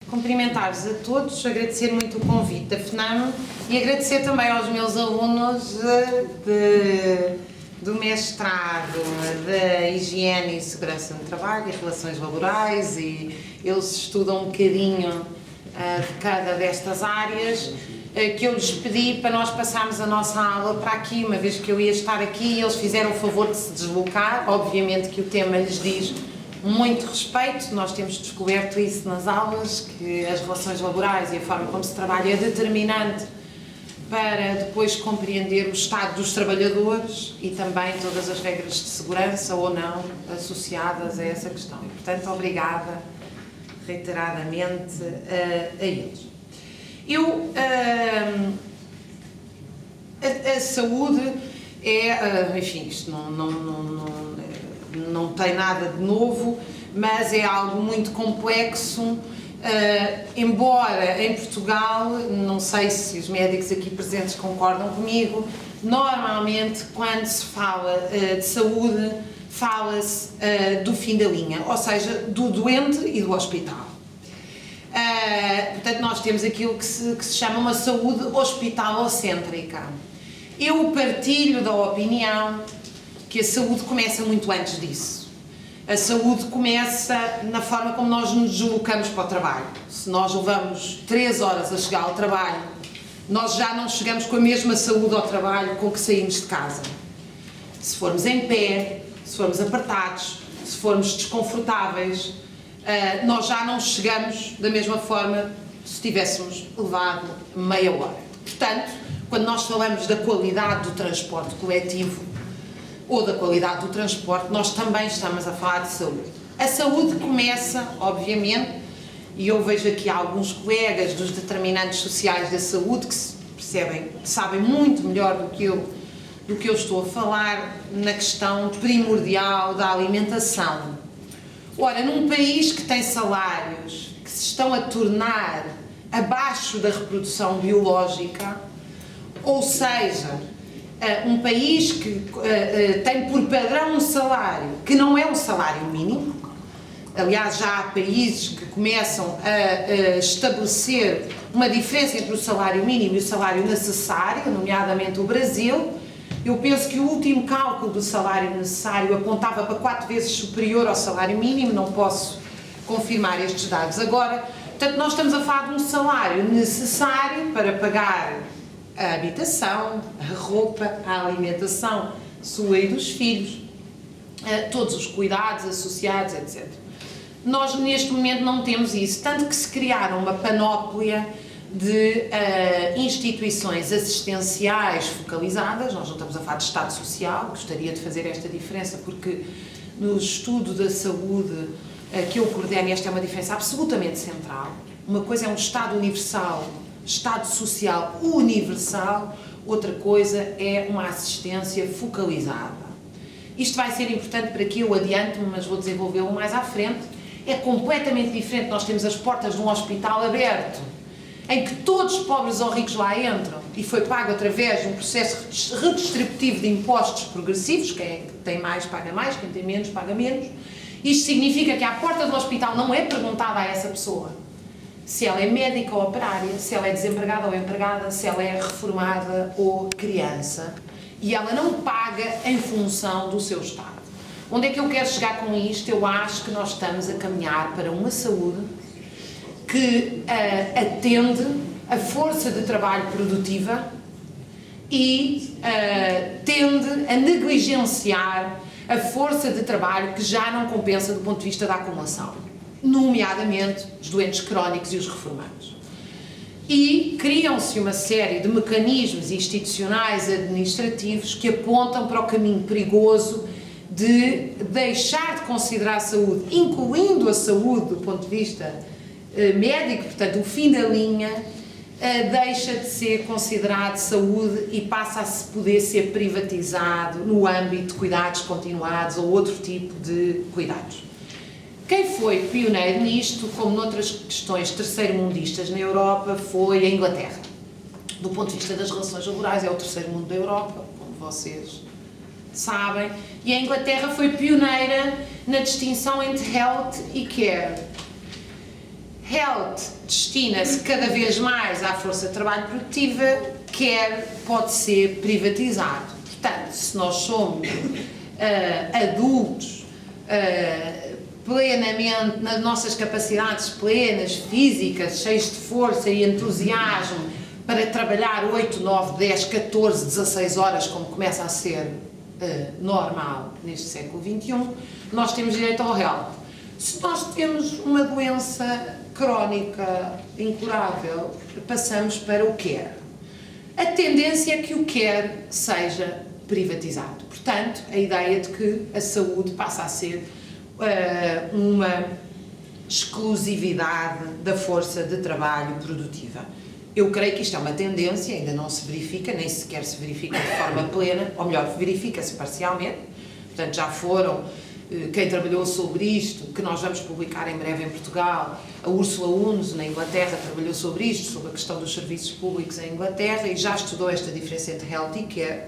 cumprimentar-vos a todos, agradecer muito o convite da FNAM e agradecer também aos meus alunos do mestrado da Higiene e Segurança no Trabalho e Relações Laborais, e eles estudam um bocadinho de cada destas áreas, que eu lhes pedi para nós passarmos a nossa aula para aqui, uma vez que eu ia estar aqui, e eles fizeram o favor de se deslocar. Obviamente que o tema lhes diz muito respeito, nós temos descoberto isso nas aulas, que as relações laborais e a forma como se trabalha é determinante para depois compreender o estado dos trabalhadores e também todas as regras de segurança ou não associadas a essa questão. E, portanto, obrigada reiteradamente a eles. A saúde é, enfim, isto não tem nada de novo, mas é algo muito complexo, embora em Portugal, não sei se os médicos aqui presentes concordam comigo, normalmente quando se fala de saúde, fala-se do fim da linha, ou seja, do doente e do hospital. Portanto, nós temos aquilo que se chama uma saúde hospitalocêntrica. Eu partilho da opinião que a saúde começa muito antes disso. A saúde começa na forma como nós nos deslocamos para o trabalho. Se nós levamos 3 horas a chegar ao trabalho, nós já não chegamos com a mesma saúde ao trabalho com que saímos de casa. Se formos em pé, se formos apertados, se formos desconfortáveis, nós já não chegamos da mesma forma se tivéssemos levado meia hora. Portanto, quando nós falamos da qualidade do transporte coletivo ou da qualidade do transporte, nós também estamos a falar de saúde. A saúde começa, obviamente, e eu vejo aqui alguns colegas dos determinantes sociais da saúde que sabem muito melhor do que eu estou a falar na questão primordial da alimentação. Ora, num país que tem salários que se estão a tornar abaixo da reprodução biológica, ou seja, um país que tem por padrão um salário que não é um salário mínimo, aliás já há países que começam a estabelecer uma diferença entre o salário mínimo e o salário necessário, nomeadamente o Brasil. Eu penso que o último cálculo do salário necessário apontava para 4 vezes superior ao salário mínimo, não posso confirmar estes dados agora. Portanto, nós estamos a falar de um salário necessário para pagar a habitação, a roupa, a alimentação sua e dos filhos, todos os cuidados associados, etc. Nós, neste momento, não temos isso, tanto que se criaram uma panóplia de instituições assistenciais focalizadas. Nós não estamos a falar de Estado Social, gostaria de fazer esta diferença porque no estudo da saúde que eu coordeno esta é uma diferença absolutamente central. Uma coisa é um Estado universal, Estado Social universal, outra coisa é uma assistência focalizada. Isto vai ser importante para que eu adiante-me, mas vou desenvolvê-lo mais à frente. É completamente diferente. Nós temos as portas de um hospital aberto, em que todos os pobres ou ricos lá entram e foi pago através de um processo redistributivo de impostos progressivos, quem tem mais paga mais, quem tem menos paga menos. Isto significa que à porta do hospital não é perguntada a essa pessoa se ela é médica ou operária, se ela é desempregada ou empregada, se ela é reformada ou criança, e ela não paga em função do seu estado. Onde é que eu quero chegar com isto? Eu acho que nós estamos a caminhar para uma saúde que atende a força de trabalho produtiva e tende a negligenciar a força de trabalho que já não compensa do ponto de vista da acumulação, nomeadamente os doentes crónicos e os reformados. E criam-se uma série de mecanismos institucionais administrativos que apontam para o caminho perigoso de deixar de considerar a saúde, incluindo a saúde do ponto de vista médico, portanto o fim da linha, deixa de ser considerado saúde e passa a se poder ser privatizado no âmbito de cuidados continuados ou outro tipo de cuidados. Quem foi pioneiro nisto, como noutras questões terceiro-mundistas na Europa, foi a Inglaterra. Do ponto de vista das relações laborais, é o terceiro mundo da Europa, como vocês sabem, e a Inglaterra foi pioneira na distinção entre health e care. Health destina-se cada vez mais à força de trabalho produtiva, care pode ser privatizado. Portanto, se nós somos adultos plenamente, nas nossas capacidades plenas, físicas, cheios de força e entusiasmo para trabalhar 8, 9, 10, 14, 16 horas, como começa a ser normal neste século XXI, nós temos direito ao health. Se nós temos uma doença crónica incurável, passamos para o care. A tendência é que o care seja privatizado. Portanto, a ideia de que a saúde passa a ser uma exclusividade da força de trabalho produtiva. Eu creio que isto é uma tendência, ainda não se verifica, nem sequer se verifica de forma plena, ou melhor, verifica-se parcialmente. Portanto, já foram quem trabalhou sobre isto, que nós vamos publicar em breve em Portugal, a Ursula Unes, na Inglaterra, trabalhou sobre isto, sobre a questão dos serviços públicos em Inglaterra, e já estudou esta diferença entre health e care,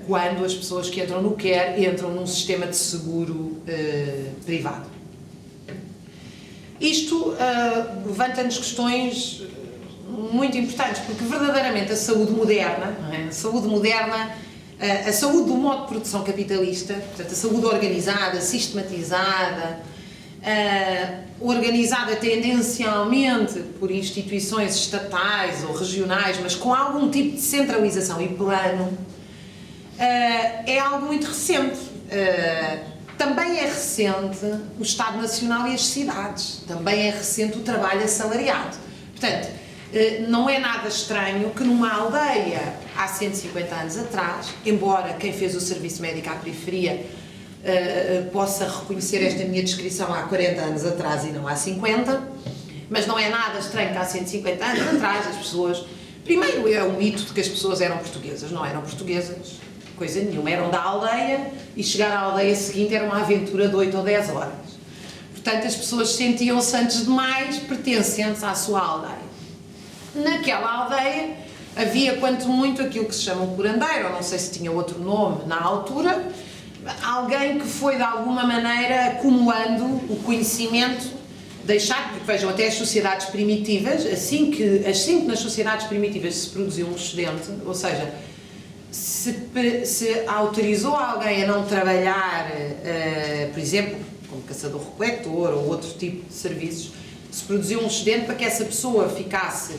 quando as pessoas que entram no care entram num sistema de seguro privado. Isto levanta-nos questões muito importantes, porque verdadeiramente a saúde moderna, a saúde do modo de produção capitalista, portanto a saúde organizada, sistematizada, organizada tendencialmente por instituições estatais ou regionais, mas com algum tipo de centralização e plano, é algo muito recente. Também é recente o Estado Nacional e as cidades, também é recente o trabalho assalariado. Portanto, não é nada estranho que numa aldeia há 150 anos atrás, embora quem fez o serviço médico à periferia possa reconhecer esta minha descrição há 40 anos atrás e não há 50, mas não é nada estranho que há 150 anos atrás as pessoas... Primeiro é o mito de que as pessoas eram portuguesas. Não eram portuguesas, coisa nenhuma. Eram da aldeia e chegar à aldeia seguinte era uma aventura de 8 ou 10 horas. Portanto, as pessoas sentiam-se antes de mais pertencentes à sua aldeia. Naquela aldeia havia quanto muito aquilo que se chama um curandeiro, ou não sei se tinha outro nome na altura, alguém que foi de alguma maneira acumulando o conhecimento deixado, porque vejam, até as sociedades primitivas, assim que nas sociedades primitivas se produziu um excedente, ou seja, se autorizou alguém a não trabalhar, por exemplo, como caçador-recoletor ou outro tipo de serviços, se produziu um excedente para que essa pessoa ficasse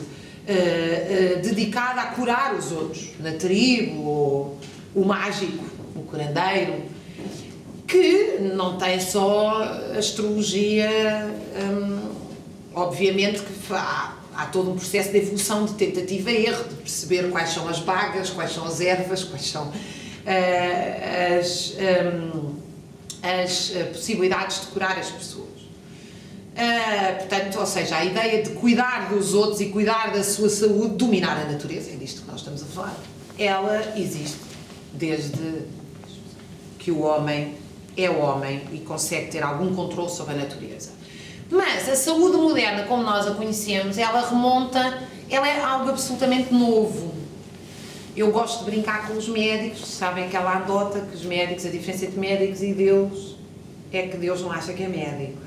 dedicada a curar os outros, na tribo, ou o mágico, o curandeiro, que não tem só astrologia, obviamente que há todo um processo de evolução, de tentativa e erro, de perceber quais são as bagas, quais são as ervas, quais são as possibilidades de curar as pessoas. Portanto, ou seja, a ideia de cuidar dos outros e cuidar da sua saúde, dominar a natureza, é disto que nós estamos a falar, ela existe desde que o homem é homem e consegue ter algum controle sobre a natureza. Mas a saúde moderna, como nós a conhecemos, ela é algo absolutamente novo. Eu gosto de brincar com os médicos, sabem aquela anedota que os médicos, a diferença entre médicos e Deus é que Deus não acha que é médico.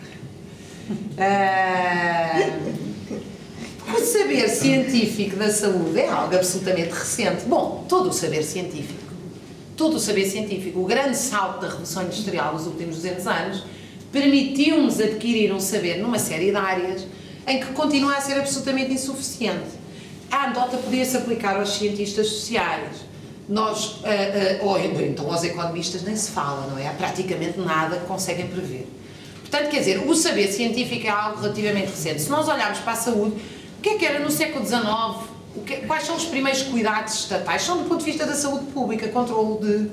O saber científico da saúde é algo absolutamente recente. Bom, todo o saber científico, o grande salto da Revolução Industrial dos últimos 200 anos, permitiu-nos adquirir um saber numa série de áreas em que continua a ser absolutamente insuficiente. A anedota podia-se aplicar aos cientistas sociais, ou então aos economistas nem se fala, não é? Há praticamente nada que conseguem prever. Portanto, quer dizer, o saber científico é algo relativamente recente. Se nós olharmos para a saúde, o que é que era no século XIX? Quais são os primeiros cuidados estatais? São do ponto de vista da saúde pública, controle de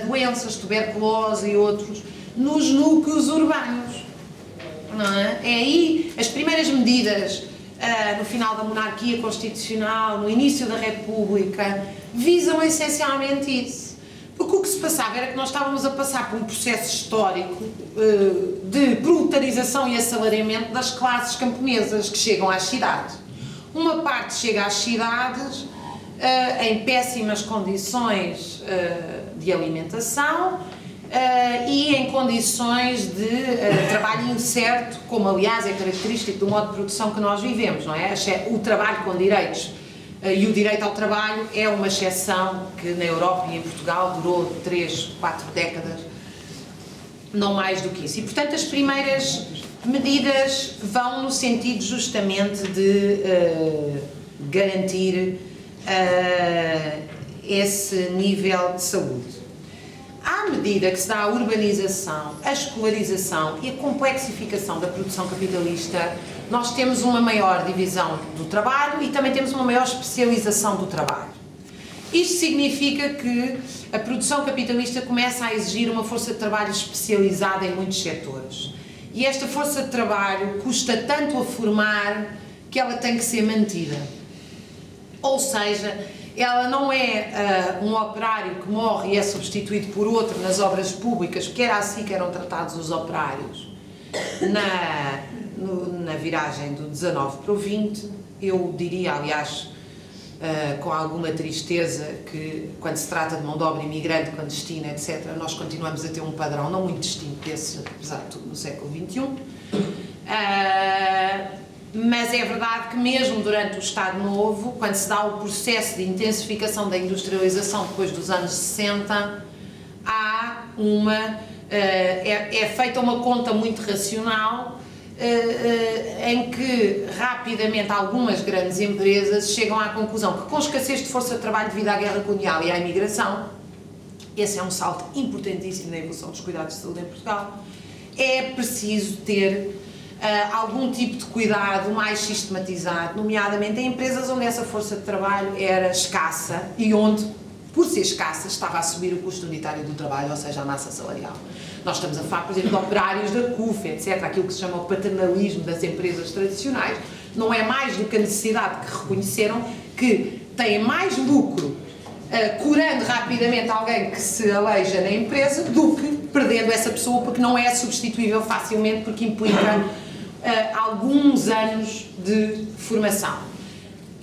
doenças, tuberculose e outros, nos núcleos urbanos. Não é? É aí as primeiras medidas, no final da monarquia constitucional, no início da República, visam essencialmente isso. Porque o que se passava era que nós estávamos a passar por um processo histórico de proletarização e assalariamento das classes camponesas que chegam às cidades. Uma parte chega às cidades em péssimas condições de alimentação e em condições de trabalho incerto, como aliás é característico do modo de produção que nós vivemos, não é? O trabalho com direitos e o direito ao trabalho é uma exceção que na Europa e em Portugal durou 3, 4 décadas, não mais do que isso. E portanto as primeiras medidas vão no sentido justamente de garantir esse nível de saúde. À medida que se dá a urbanização, a escolarização e a complexificação da produção capitalista, nós temos uma maior divisão do trabalho e também temos uma maior especialização do trabalho. Isto significa que a produção capitalista começa a exigir uma força de trabalho especializada em muitos setores. E esta força de trabalho custa tanto a formar que ela tem que ser mantida. Ou seja, ela não é um operário que morre e é substituído por outro nas obras públicas, porque era assim que eram tratados os operários na viragem do 19 para o 20. Eu diria, aliás, com alguma tristeza, que quando se trata de mão de obra imigrante, clandestina, etc., nós continuamos a ter um padrão não muito distinto desse, apesar de tudo, no século XXI. Mas é verdade que mesmo durante o Estado Novo, quando se dá o processo de intensificação da industrialização depois dos anos 60, há é feita uma conta muito racional em que rapidamente algumas grandes empresas chegam à conclusão que com escassez de força de trabalho devido à guerra colonial e à imigração, esse é um salto importantíssimo na evolução dos cuidados de saúde em Portugal, é preciso ter algum tipo de cuidado mais sistematizado, nomeadamente em empresas onde essa força de trabalho era escassa e onde, por ser escassa, estava a subir o custo unitário do trabalho, ou seja, a massa salarial. Nós estamos a falar, por exemplo, de operários da CUF, etc., aquilo que se chama o paternalismo das empresas tradicionais, não é mais do que a necessidade que reconheceram que têm mais lucro curando rapidamente alguém que se aleija na empresa do que perdendo essa pessoa, porque não é substituível facilmente, porque implica alguns anos de formação.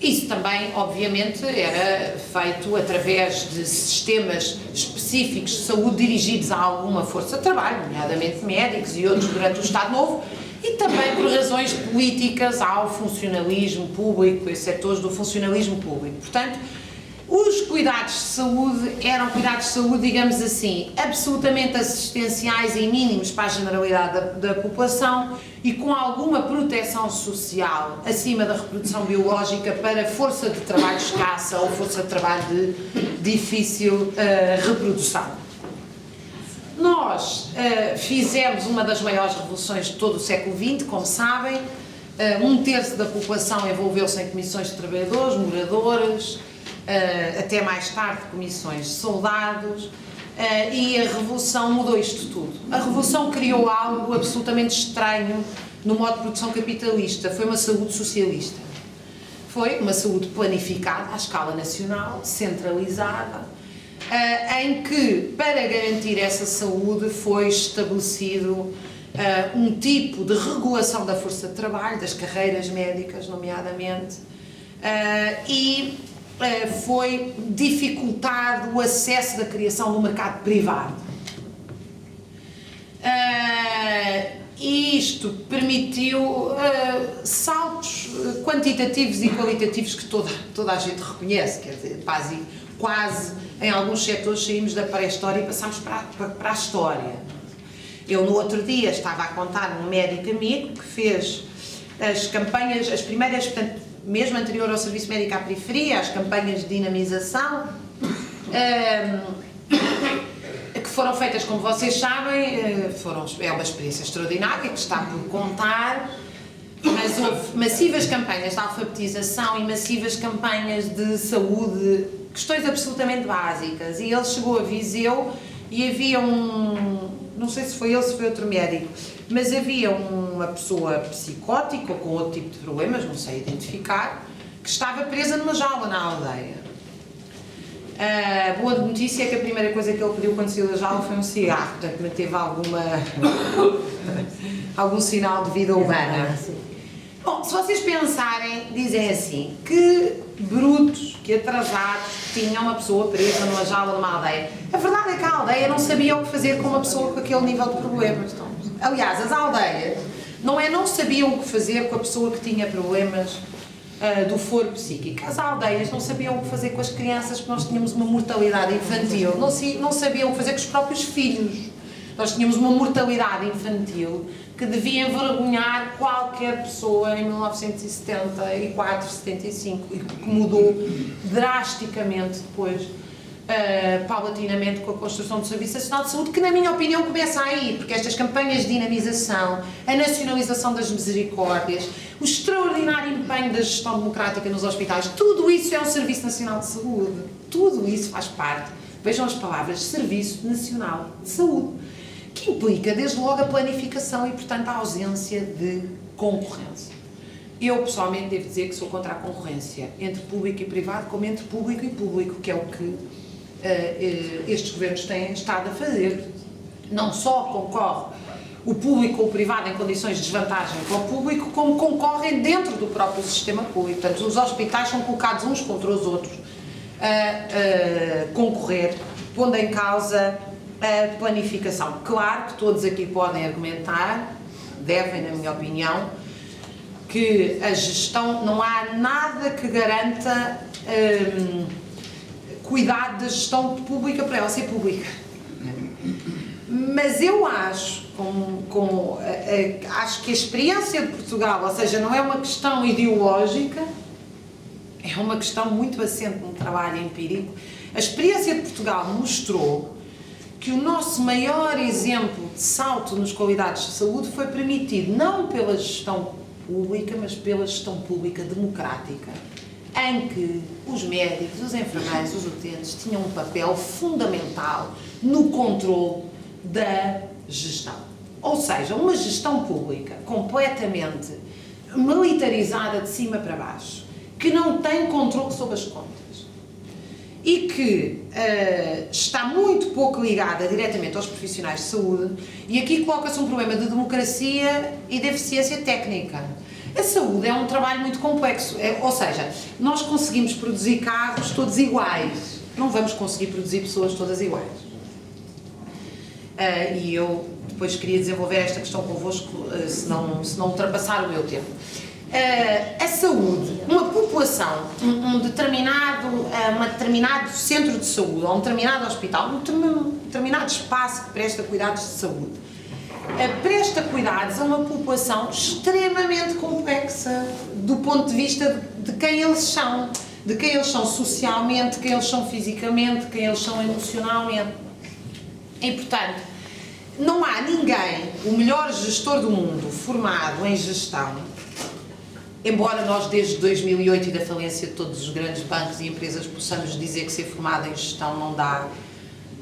Isso também, obviamente, era feito através de sistemas específicos de saúde dirigidos a alguma força de trabalho, nomeadamente médicos e outros durante o Estado Novo, e também por razões políticas ao funcionalismo público e setores do funcionalismo público. Portanto, os cuidados de saúde eram cuidados de saúde, digamos assim, absolutamente assistenciais e mínimos para a generalidade da população e com alguma proteção social acima da reprodução biológica para força de trabalho escassa ou força de trabalho de difícil reprodução. Nós fizemos uma das maiores revoluções de todo o século XX, como sabem, 1/3 da população envolveu-se em comissões de trabalhadores, moradores, até mais tarde comissões de soldados, e a Revolução mudou isto tudo. A Revolução criou algo absolutamente estranho no modo de produção capitalista, foi uma saúde socialista. Foi uma saúde planificada à escala nacional, centralizada, em que, para garantir essa saúde, foi estabelecido um tipo de regulação da força de trabalho, das carreiras médicas, nomeadamente, e foi dificultado o acesso da criação do mercado privado. E isto permitiu saltos quantitativos e qualitativos que toda a gente reconhece, quer dizer, quase em alguns setores saímos da pré-história e passamos para a história. Eu no outro dia estava a contar um médico amigo que fez as campanhas, as primeiras, portanto, mesmo anterior ao Serviço Médico à Periferia, as campanhas de dinamização, que foram feitas, como vocês sabem, é uma experiência extraordinária, que está por contar, mas houve massivas campanhas de alfabetização e massivas campanhas de saúde, questões absolutamente básicas, e ele chegou a Viseu e havia não sei se foi ele, se foi outro médico, mas havia uma pessoa psicótica ou com outro tipo de problemas, não sei identificar, que estava presa numa jaula na aldeia. A boa notícia é que a primeira coisa que ele pediu quando saiu da jaula foi um cigarro, portanto manteve algum sinal de vida humana. Bom, se vocês pensarem, dizem assim, que brutos, que atrasados tinham uma pessoa presa numa jaula numa aldeia. A verdade é que a aldeia não sabia o que fazer com uma pessoa com aquele nível de problemas. Aliás, as aldeias não sabiam o que fazer com a pessoa que tinha problemas do foro psíquico. As aldeias não sabiam o que fazer com as crianças, porque nós tínhamos uma mortalidade infantil. Não sabiam o que fazer com os próprios filhos. Nós tínhamos uma mortalidade infantil que devia envergonhar qualquer pessoa em 1974, 75, e que mudou drasticamente depois, paulatinamente, com a construção do Serviço Nacional de Saúde, que na minha opinião começa aí, porque estas campanhas de dinamização, a nacionalização das misericórdias, o extraordinário empenho da gestão democrática nos hospitais, tudo isso é um Serviço Nacional de Saúde, tudo isso faz parte, vejam as palavras, Serviço Nacional de Saúde, que implica desde logo a planificação e, portanto, a ausência de concorrência. Eu, pessoalmente, devo dizer que sou contra a concorrência entre público e privado, como entre público e público, que é o que estes governos têm estado a fazer. Não só concorre o público ou o privado em condições de desvantagem com o público, como concorrem dentro do próprio sistema público. Portanto, os hospitais são colocados uns contra os outros a concorrer, pondo em causa a planificação. Claro que todos aqui podem argumentar, devem, na minha opinião, que a gestão, não há nada que garanta cuidado da gestão pública para ela ser pública. Mas eu acho, acho que a experiência de Portugal, ou seja, não é uma questão ideológica, é uma questão muito assente no trabalho empírico. A experiência de Portugal mostrou que o nosso maior exemplo de salto nas qualidades de saúde foi permitido não pela gestão pública, mas pela gestão pública democrática, em que os médicos, os enfermeiros, os utentes tinham um papel fundamental no controle da gestão. Ou seja, uma gestão pública completamente militarizada de cima para baixo, que não tem controle sobre as contas e que está muito pouco ligada diretamente aos profissionais de saúde, e aqui coloca-se um problema de democracia e de eficiência técnica. A saúde é um trabalho muito complexo, ou seja, nós conseguimos produzir carros todos iguais, não vamos conseguir produzir pessoas todas iguais. E eu depois queria desenvolver esta questão convosco, se não ultrapassar o meu tempo. A saúde, uma população, um determinado centro de saúde, ou um determinado hospital, um determinado espaço que presta cuidados de saúde, presta cuidados a uma população extremamente complexa do ponto de vista de quem eles são, socialmente, de quem eles são fisicamente, de quem eles são emocionalmente. E, portanto, não há ninguém, o melhor gestor do mundo, formado em gestão, embora nós desde 2008 e da falência de todos os grandes bancos e empresas possamos dizer que ser formado em gestão não dá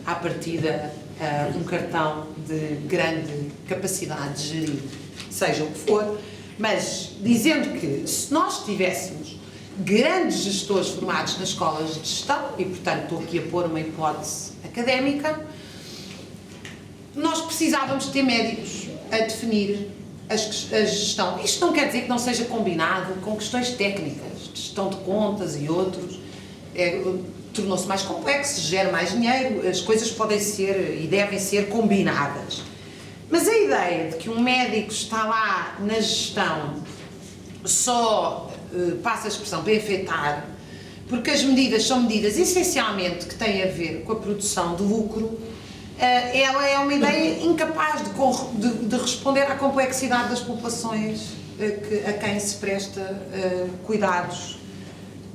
à partida um cartão de grande capacidade de gerir, seja o que for, mas dizendo que se nós tivéssemos grandes gestores formados nas escolas de gestão, e portanto estou aqui a pôr uma hipótese académica, nós precisávamos ter médicos a definir a gestão. Isto não quer dizer que não seja combinado com questões técnicas, de gestão de contas e outros. Tornou-se mais complexo, gera mais dinheiro, as coisas podem ser e devem ser combinadas. Mas a ideia de que um médico está lá na gestão só, passa a expressão, para enfeitar, porque as medidas são medidas essencialmente que têm a ver com a produção de lucro, ela é uma ideia incapaz de responder à complexidade das populações a quem se presta cuidados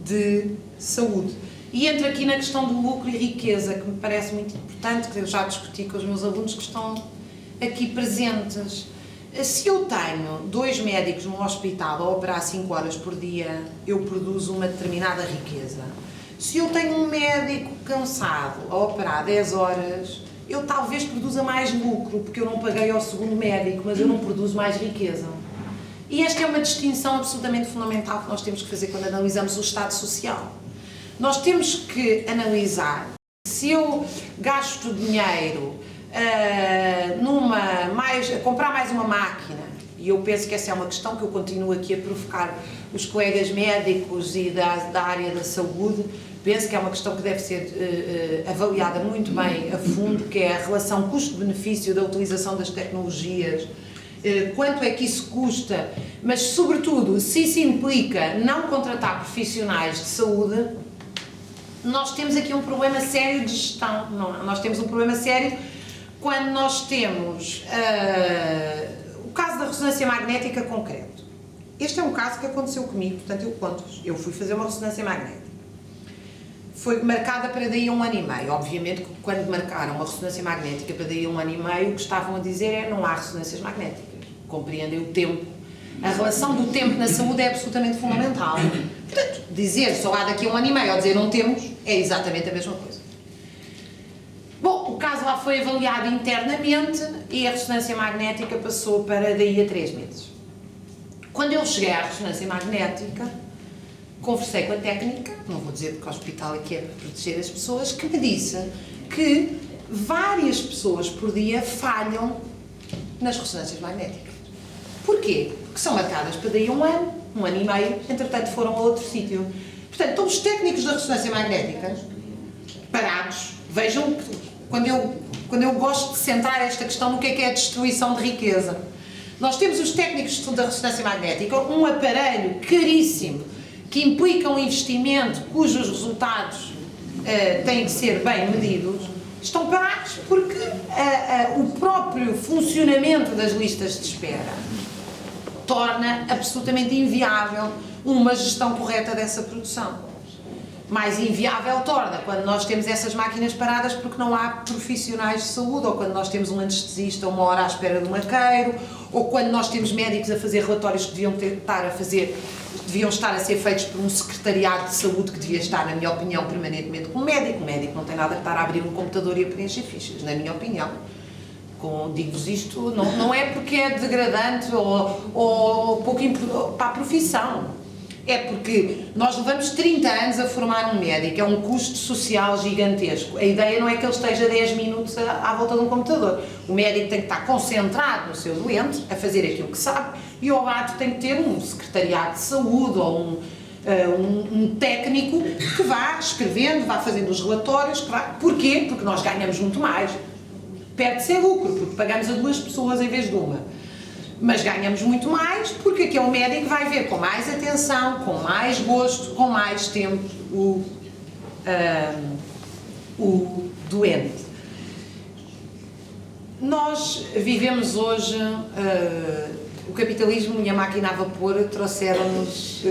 de saúde. E entra aqui na questão do lucro e riqueza, que me parece muito importante, que eu já discuti com os meus alunos que estão aqui presentes. Se eu tenho 2 médicos num hospital a operar 5 horas por dia, eu produzo uma determinada riqueza. Se eu tenho um médico cansado a operar 10 horas, eu talvez produza mais lucro, porque eu não paguei ao segundo médico, mas eu não produzo mais riqueza. E esta é uma distinção absolutamente fundamental que nós temos que fazer quando analisamos o Estado Social. Nós temos que analisar se eu gasto dinheiro a comprar mais uma máquina, e eu penso que essa é uma questão que eu continuo aqui a provocar os colegas médicos e da área da saúde, penso que é uma questão que deve ser avaliada muito bem a fundo, que é a relação custo-benefício da utilização das tecnologias, quanto é que isso custa, mas sobretudo se isso implica não contratar profissionais de saúde, nós temos aqui um problema sério de gestão, não? Nós temos um problema sério quando nós temos o caso da ressonância magnética concreto. Este é um caso que aconteceu comigo, portanto eu conto-vos. Eu fui fazer uma ressonância magnética. Foi marcada para daí a 1 ano e meio. Obviamente que quando marcaram uma ressonância magnética para daí a 1 ano e meio, o que estavam a dizer é não há ressonâncias magnéticas. Compreendem o tempo. A relação do tempo na saúde é absolutamente fundamental. Portanto, dizer só há daqui a 1 ano e meio ou dizer não temos é exatamente a mesma coisa. Bom, o caso lá foi avaliado internamente e a ressonância magnética passou para daí a 3 meses. Quando eu cheguei à ressonância magnética, conversei com a técnica, não vou dizer que o hospital aqui é para proteger as pessoas, que me disse que várias pessoas por dia falham nas ressonâncias magnéticas. Porquê? Porque são marcadas para daí a 1 ano, 1 ano e meio, entretanto foram a outro sítio. Portanto, estão os técnicos da ressonância magnética parados. Vejam, quando eu gosto de centrar esta questão no que é a destruição de riqueza. Nós temos os técnicos da ressonância magnética, um aparelho caríssimo, que implica um investimento cujos resultados têm que ser bem medidos, estão parados porque o próprio funcionamento das listas de espera torna absolutamente inviável uma gestão correta dessa produção. Mais inviável torna quando nós temos essas máquinas paradas porque não há profissionais de saúde, ou quando nós temos um anestesista 1 hora à espera de um maqueiro, ou quando nós temos médicos a fazer relatórios que deviam estar a ser feitos por um secretariado de saúde que devia estar, na minha opinião, permanentemente com o médico. O médico não tem nada a estar a abrir um computador e a preencher fichas, na minha opinião. Digo-vos isto, não é porque é degradante ou pouco para a profissão. É porque nós levamos 30 anos a formar um médico, é um custo social gigantesco. A ideia não é que ele esteja 10 minutos à volta de um computador. O médico tem que estar concentrado no seu doente, a fazer aquilo que sabe, e ao lado tem que ter um secretariado de saúde ou um técnico que vá escrevendo, vá fazendo os relatórios. Porquê? Porque nós ganhamos muito mais. Perde-se lucro, porque pagamos a 2 pessoas em vez de uma. Mas ganhamos muito mais porque aquele médico vai ver com mais atenção, com mais gosto, com mais tempo o doente. Nós vivemos hoje, o capitalismo e a máquina a vapor trouxeram-nos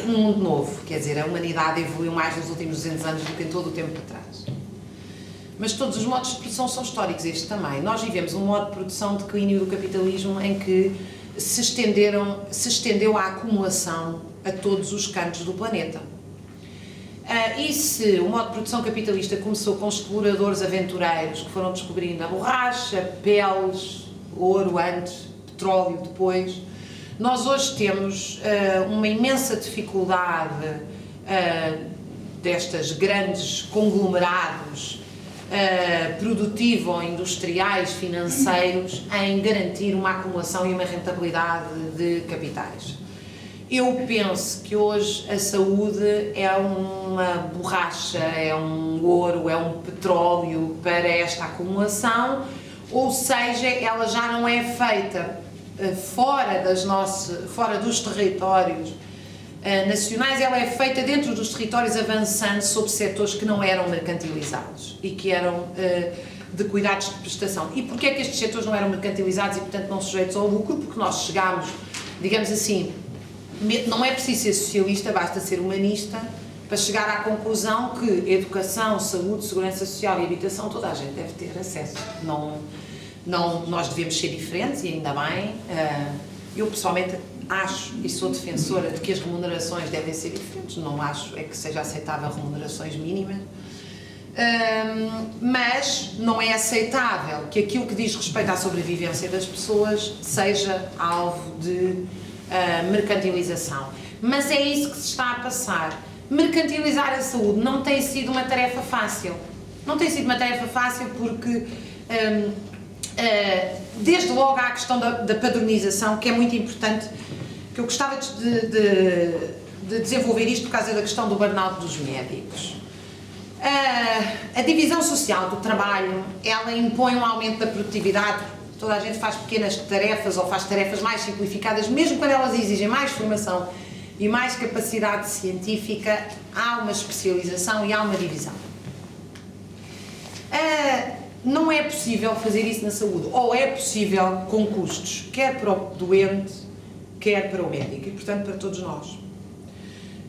um mundo novo, quer dizer, a humanidade evoluiu mais nos últimos 200 anos do que em todo o tempo para trás. Mas todos os modos de produção são históricos, este também. Nós vivemos um modo de produção de declínio do capitalismo em que se estendeu a acumulação a todos os cantos do planeta. E se o modo de produção capitalista começou com exploradores aventureiros que foram descobrindo a borracha, peles, ouro antes, petróleo depois, nós hoje temos uma imensa dificuldade destes grandes conglomerados produtivo-industriais, financeiros, em garantir uma acumulação e uma rentabilidade de capitais. Eu penso que hoje a saúde é uma borracha, é um ouro, é um petróleo para esta acumulação, ou seja, ela já não é feita fora dos territórios nacionais, ela é feita dentro dos territórios, avançando sobre setores que não eram mercantilizados e que eram de cuidados de prestação. E porquê é que estes setores não eram mercantilizados e, portanto, não sujeitos ao lucro? Porque nós chegámos, digamos assim, não é preciso ser socialista, basta ser humanista para chegar à conclusão que educação, saúde, segurança social e habitação, toda a gente deve ter acesso. Nós devemos ser diferentes e ainda bem. Eu, pessoalmente, acho e sou defensora de que as remunerações devem ser diferentes, não acho que seja aceitável remunerações mínimas, mas não é aceitável que aquilo que diz respeito à sobrevivência das pessoas seja alvo de mercantilização. Mas é isso que se está a passar. Mercantilizar a saúde não tem sido uma tarefa fácil. Não tem sido uma tarefa fácil porque desde logo há a questão da padronização, que é muito importante, que eu gostava de de desenvolver isto por causa da questão do burnout dos médicos. A divisão social do trabalho, ela impõe um aumento da produtividade. Toda a gente faz pequenas tarefas ou faz tarefas mais simplificadas, mesmo quando elas exigem mais formação e mais capacidade científica, há uma especialização e há uma divisão. Não é possível fazer isso na saúde, ou é possível com custos, quer para o doente, quer para o médico, e portanto para todos nós.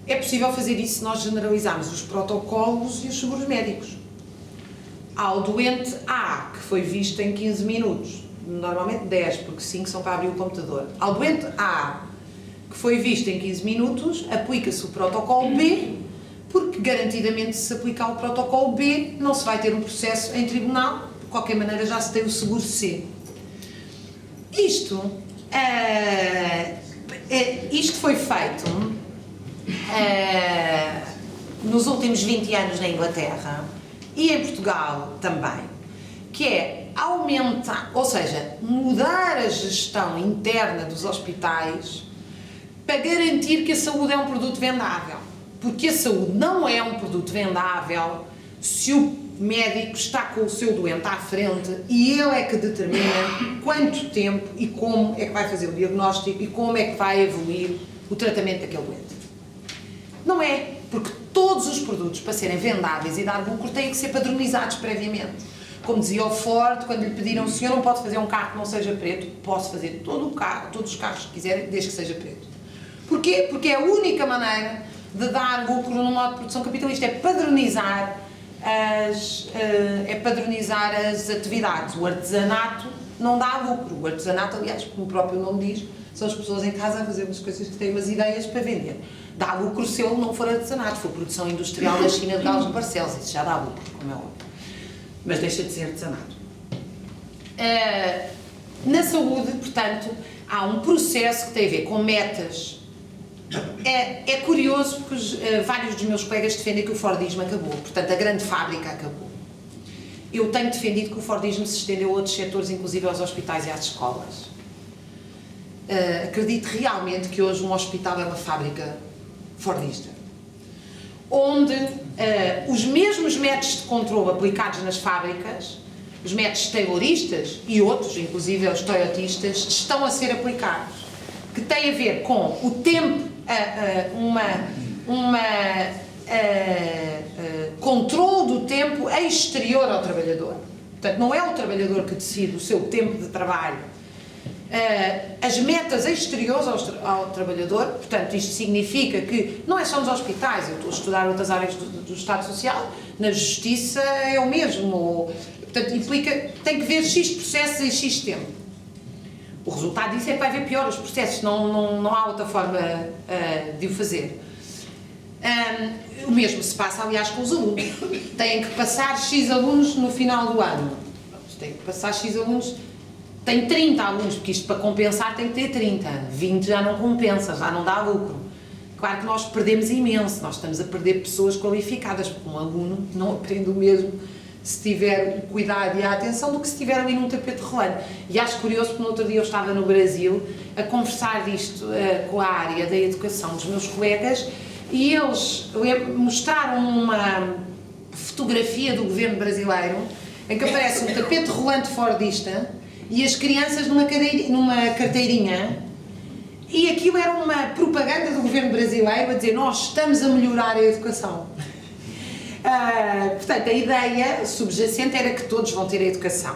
É possível fazer isso se nós generalizarmos os protocolos e os seguros médicos. Há o doente A, que foi visto em 15 minutos, normalmente 10, porque 5 são para abrir o computador. Ao doente A, que foi visto em 15 minutos, aplica-se o protocolo B, porque garantidamente se aplicar o protocolo B, não se vai ter um processo em tribunal, de qualquer maneira já se tem o seguro C. Isto foi feito nos últimos 20 anos na Inglaterra e em Portugal também, que é aumentar, ou seja, mudar a gestão interna dos hospitais para garantir que a saúde é um produto vendável. Porque a saúde não é um produto vendável se o médico está com o seu doente à frente e ele é que determina quanto tempo e como é que vai fazer o diagnóstico e como é que vai evoluir o tratamento daquele doente. Não é, porque todos os produtos, para serem vendáveis e dar lucro, têm que ser padronizados previamente. Como dizia o Ford, quando lhe pediram: o senhor não pode fazer um carro que não seja preto? Posso fazer todo o carro, todos os carros que quiser, desde que seja preto. Porquê? Porque é a única maneira de dar lucro no modo de produção capitalista, é padronizar as atividades. O artesanato não dá lucro. O artesanato, aliás, como o próprio nome diz, são as pessoas em casa a fazer umas coisas que têm umas ideias para vender. Dá lucro se ele não for artesanato, for produção industrial da China de Gales de Barcelos, isso já dá lucro, como é óbvio. Mas deixa de ser artesanato. Na saúde, portanto, há um processo que tem a ver com metas. É curioso porque vários dos meus colegas defendem que o Fordismo acabou, portanto a grande fábrica acabou. Eu tenho defendido que o Fordismo se estendeu a outros setores, inclusive aos hospitais e às escolas. Acredito realmente que hoje um hospital é uma fábrica fordista, onde os mesmos métodos de controle aplicados nas fábricas, os métodos tayloristas e outros, inclusive os toyotistas, estão a ser aplicados, que tem a ver com o tempo, controle do tempo exterior ao trabalhador. Portanto, não é o trabalhador que decide o seu tempo de trabalho, as metas exteriores ao trabalhador. Portanto, isto significa que não é só nos hospitais, eu estou a estudar outras áreas do Estado Social, na Justiça é o mesmo. Portanto, implica, tem que ver X processos em X tempo. O resultado disso é que vai ver pior os processos, não há outra forma de o fazer. O mesmo se passa, aliás, com os alunos. Têm que passar X alunos no final do ano. Têm que passar X alunos. Tem 30 alunos, porque isto para compensar tem que ter 30. 20 já não compensa, já não dá lucro. Claro que nós perdemos imenso, nós estamos a perder pessoas qualificadas, porque um aluno não aprende o mesmo se tiver o cuidado e a atenção do que se estiver ali num tapete rolando. E acho curioso porque no outro dia eu estava no Brasil a conversar disto com a área da educação dos meus colegas e eles mostraram uma fotografia do governo brasileiro em que aparece um tapete rolante fordista e as crianças numa carteirinha, e aquilo era uma propaganda do governo brasileiro a dizer: nós estamos a melhorar a educação. Portanto, a ideia subjacente era que todos vão ter a educação.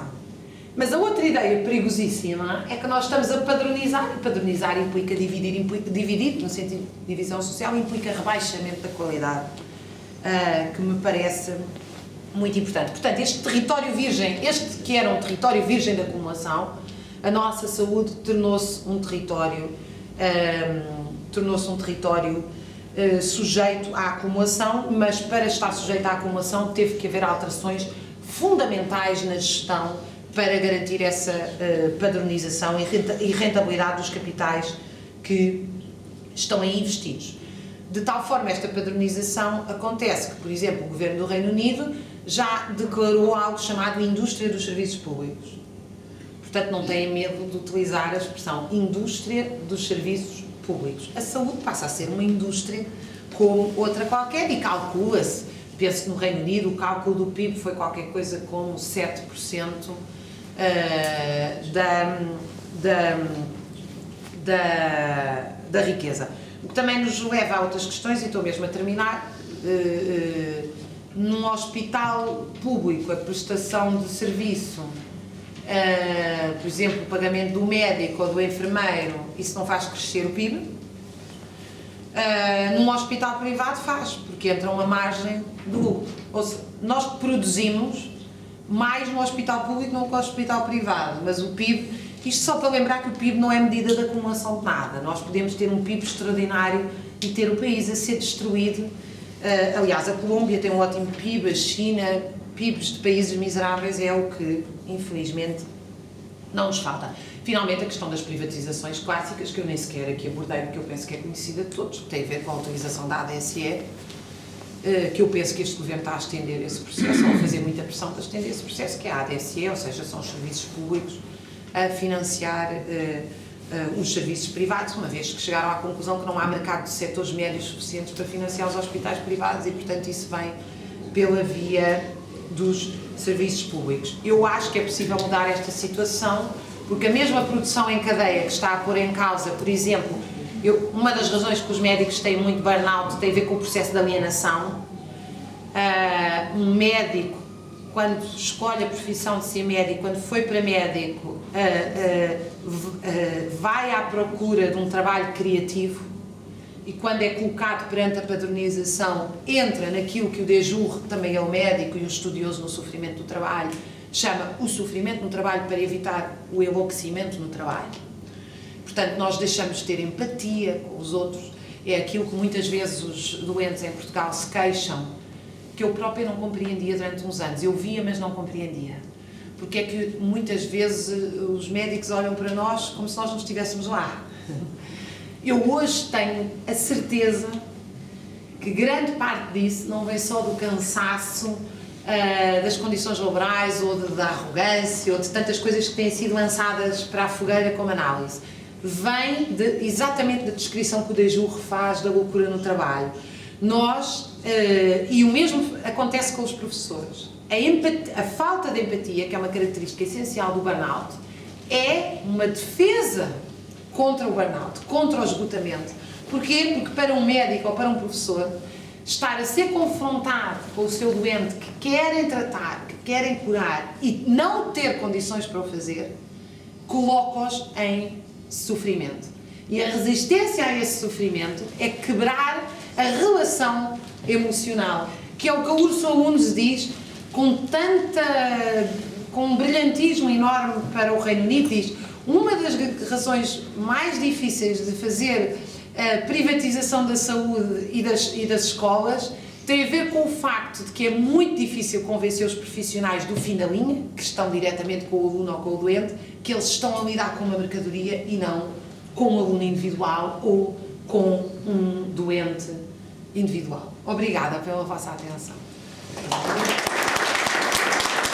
Mas a outra ideia perigosíssima é que nós estamos a padronizar, e padronizar implica dividir, no sentido de divisão social, implica rebaixamento da qualidade, que me parece muito importante. Portanto, este território virgem, este que era um território virgem da acumulação, a nossa saúde tornou-se um território sujeito à acumulação, mas para estar sujeito à acumulação teve que haver alterações fundamentais na gestão para garantir essa padronização e rentabilidade dos capitais que estão aí investidos. De tal forma, esta padronização acontece que, por exemplo, o Governo do Reino Unido já declarou algo chamado indústria dos serviços públicos. Portanto, não têm medo de utilizar a expressão indústria dos serviços públicos. A saúde passa a ser uma indústria como outra qualquer e calcula-se, penso que no Reino Unido o cálculo do PIB foi qualquer coisa como 7% da riqueza. O que também nos leva a outras questões, e estou mesmo a terminar. Num hospital público, a prestação de serviço, por exemplo, o pagamento do médico ou do enfermeiro, isso não faz crescer o PIB. Num hospital privado faz, porque entra uma margem de lucro. Ou seja, nós produzimos mais no hospital público do que no hospital privado, mas o PIB, isto só para lembrar que o PIB não é medida de acumulação de nada. Nós podemos ter um PIB extraordinário e ter o país a ser destruído. Aliás, a Colômbia tem um ótimo PIB, a China, PIBs de países miseráveis é o que, infelizmente, não nos falta. Finalmente, a questão das privatizações clássicas, que eu nem sequer aqui abordei, porque eu penso que é conhecida de todos, que tem a ver com a utilização da ADSE, que eu penso que este Governo está a estender esse processo, ou a fazer muita pressão para estender esse processo, que é a ADSE, ou seja, são os serviços públicos a financiar os serviços privados, uma vez que chegaram à conclusão que não há mercado de setores médios suficientes para financiar os hospitais privados e, portanto, isso vem pela via dos serviços públicos. Eu acho que é possível mudar esta situação, porque a mesma produção em cadeia que está a pôr em causa, por exemplo, uma das razões que os médicos têm muito burnout tem a ver com o processo de alienação. Um médico, quando escolhe a profissão de ser médico, quando foi para médico, vai à procura de um trabalho criativo e quando é colocado perante a padronização, entra naquilo que o de Jure, também é o médico e o estudioso no sofrimento do trabalho, chama o sofrimento no trabalho para evitar o enlouquecimento no trabalho. Portanto, nós deixamos de ter empatia com os outros, é aquilo que muitas vezes os doentes em Portugal se queixam, que eu própria não compreendia durante uns anos. Eu via, mas não compreendia. Porque é que muitas vezes os médicos olham para nós como se nós não estivéssemos lá. Eu hoje tenho a certeza que grande parte disso não vem só do cansaço, das condições laborais ou da arrogância ou de tantas coisas que têm sido lançadas para a fogueira como análise. Vem exatamente da descrição que o de Jure faz da loucura no trabalho. Nós, e o mesmo acontece com os professores, a falta de empatia, que é uma característica essencial do burnout, é uma defesa contra o burnout, contra o esgotamento. Porquê? Porque para um médico ou para um professor, estar a ser confrontado com o seu doente que querem tratar, que querem curar e não ter condições para o fazer, coloca-os em sofrimento. E a resistência a esse sofrimento é quebrar a relação emocional, que é o que a Ursula Lunes diz com um brilhantismo enorme para o Reino Unido, diz: uma das razões mais difíceis de fazer a privatização da saúde e das escolas tem a ver com o facto de que é muito difícil convencer os profissionais do fim da linha, que estão diretamente com o aluno ou com o doente, que eles estão a lidar com uma mercadoria e não com um aluno individual ou com um doente individual. Obrigada pela vossa atenção.